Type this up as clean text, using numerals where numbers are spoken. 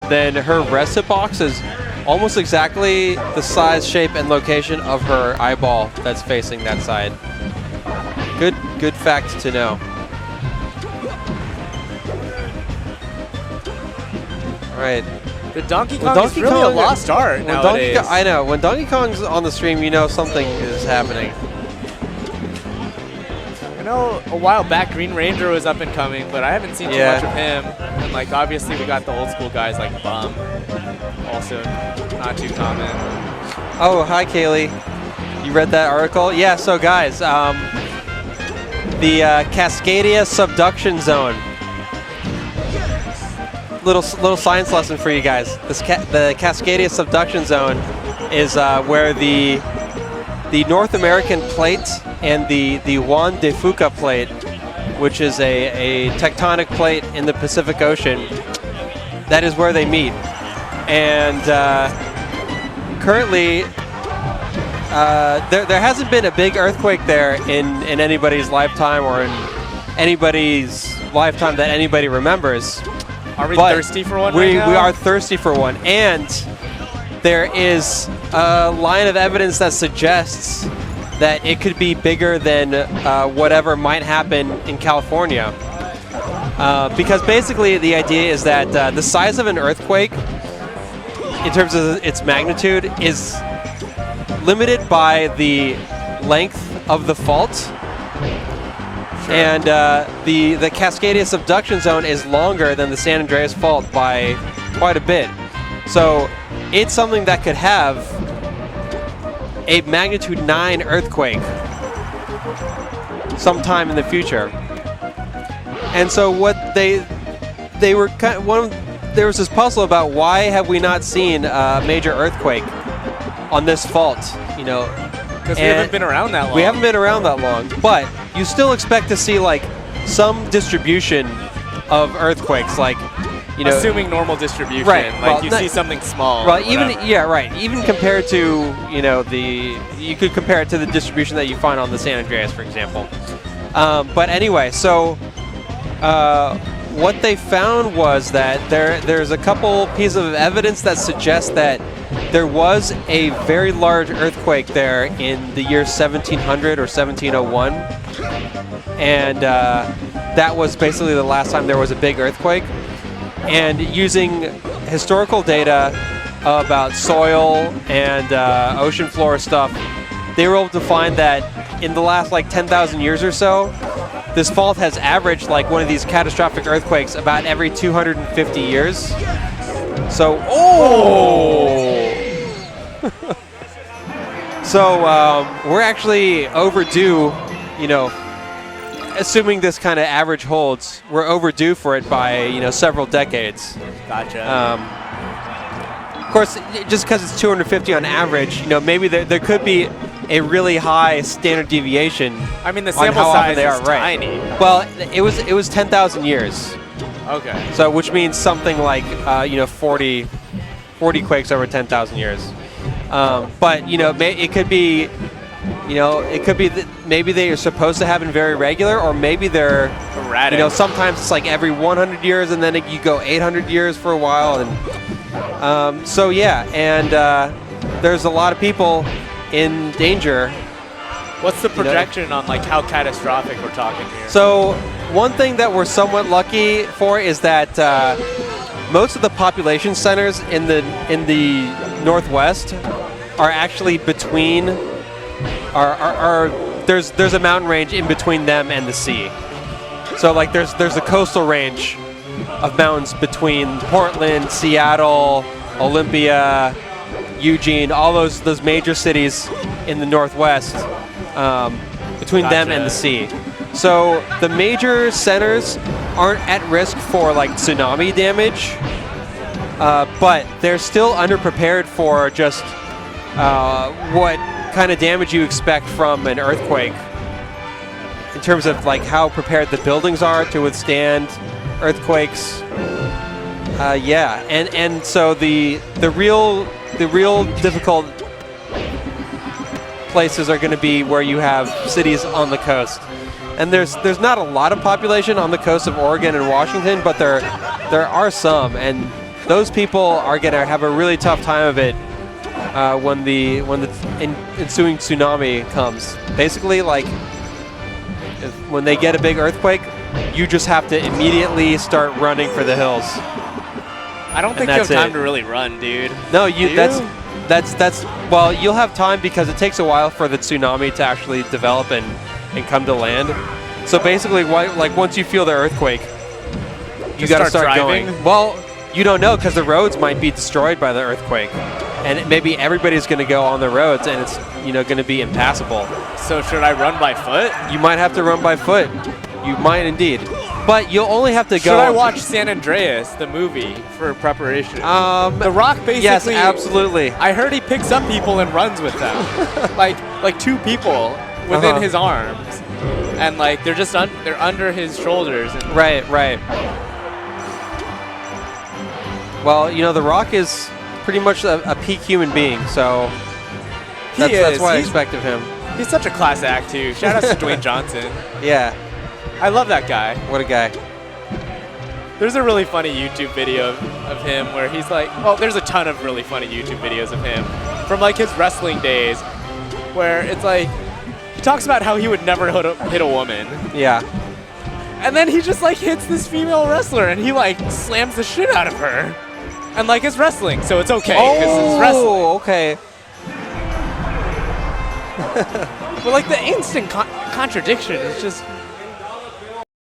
then her reset box is almost exactly the size, shape, and location of her eyeball that's facing that side. Good fact to know. All right. The Donkey Kong is really a lost art nowadays. I know. When Donkey Kong's on the stream, you know something is happening. I know a while back Green Ranger was up and coming, but I haven't seen too much of him. And like obviously we got the old school guys like Bum, also not too common. Oh, hi Kaylee. You read that article? Yeah. So guys, the Cascadia subduction zone. Little science lesson for you guys. The Cascadia subduction zone is where the North American plate and the Juan de Fuca plate, which is a tectonic plate in the Pacific Ocean, that is where they meet. And currently, there hasn't been a big earthquake there in anybody's lifetime or in anybody's lifetime that anybody remembers. Are we thirsty for one right now? We are thirsty for one. And there is a line of evidence that suggests that it could be bigger than whatever might happen in California. Because basically the idea is that the size of an earthquake, in terms of its magnitude, is limited by the length of the fault. Sure. And the Cascadia subduction zone is longer than the San Andreas fault by quite a bit. So it's something that could have a magnitude 9 earthquake sometime in the future. And so what they were kind of, there was this puzzle about why have we not seen a major earthquake on this fault, you know? Because we haven't been around that long. We haven't been around that long, but you still expect to see like some distribution of earthquakes, like, you know, assuming normal distribution, right? Like well, you see something small. Well, even compared to, you know, you could compare it to the distribution that you find on the San Andreas, for example. But anyway, so what they found was that there's a couple pieces of evidence that suggest that there was a very large earthquake there in the year 1700 or 1701, and that was basically the last time there was a big earthquake. And using historical data about soil and ocean floor stuff, they were able to find that in the last like 10,000 years or so, this fault has averaged like one of these catastrophic earthquakes about every 250 years. So, so we're actually overdue, you know, assuming this kind of average holds, we're overdue for it by, you know, several decades. Gotcha. Of course, just because it's 250 on average, you know, maybe there could be a really high standard deviation. I mean, the sample size is tiny. Well, it was 10,000 years. Okay. So, which means something like, you know, 40 quakes over 10,000 years. But, you know, it could be, you know, it could be that maybe they are supposed to happen very regular, or maybe they're erratic. You know, sometimes it's like every 100 years, and then you go 800 years for a while, and so yeah, and there's a lot of people in danger. What's the projection on like how catastrophic we're talking here? So one thing that we're somewhat lucky for is that most of the population centers in the Northwest are actually between. There's a mountain range in between them and the sea. So like there's a coastal range of mountains between Portland, Seattle, Olympia, Eugene, all those major cities in the Northwest, between them and the sea. So the major centers aren't at risk for like tsunami damage, but they're still underprepared for just what kind of damage you expect from an earthquake in terms of like how prepared the buildings are to withstand earthquakes. Yeah, and so the real difficult places are going to be where you have cities on the coast. And there's not a lot of population on the coast of Oregon and Washington, but there are some, and those people are gonna have a really tough time of it when the ensuing tsunami comes. Basically, like when they get a big earthquake, you just have to immediately start running for the hills. I don't think you have time to really run, dude. No, that's well, you'll have time because it takes a while for the tsunami to actually develop and come to land. So basically, like once you feel the earthquake, you got to start going. Well, you don't know because the roads might be destroyed by the earthquake, and maybe everybody's going to go on the roads, and it's going to be impassable. So should I run by foot? You might have to run by foot. You might indeed. But you'll only have to go. Should I watch San Andreas, the movie, for preparation? The Rock basically. Yes, absolutely. I heard he picks up people and runs with them, like 2 people within his arms, and like they're just they're under his shoulders. And right. Well, The Rock is pretty much a peak human being, so that's what I expect of him. He's such a class act too. Shout out to Dwayne Johnson. Yeah. I love that guy. What a guy. There's a really funny YouTube video of him where he's like, well, there's a ton of really funny YouTube videos of him from like his wrestling days where it's like, he talks about how he would never hit a woman. Yeah. And then he just like hits this female wrestler and he like slams the shit out of her. And like it's wrestling, so it's okay because it's wrestling. Oh, okay. But like the instant contradiction is just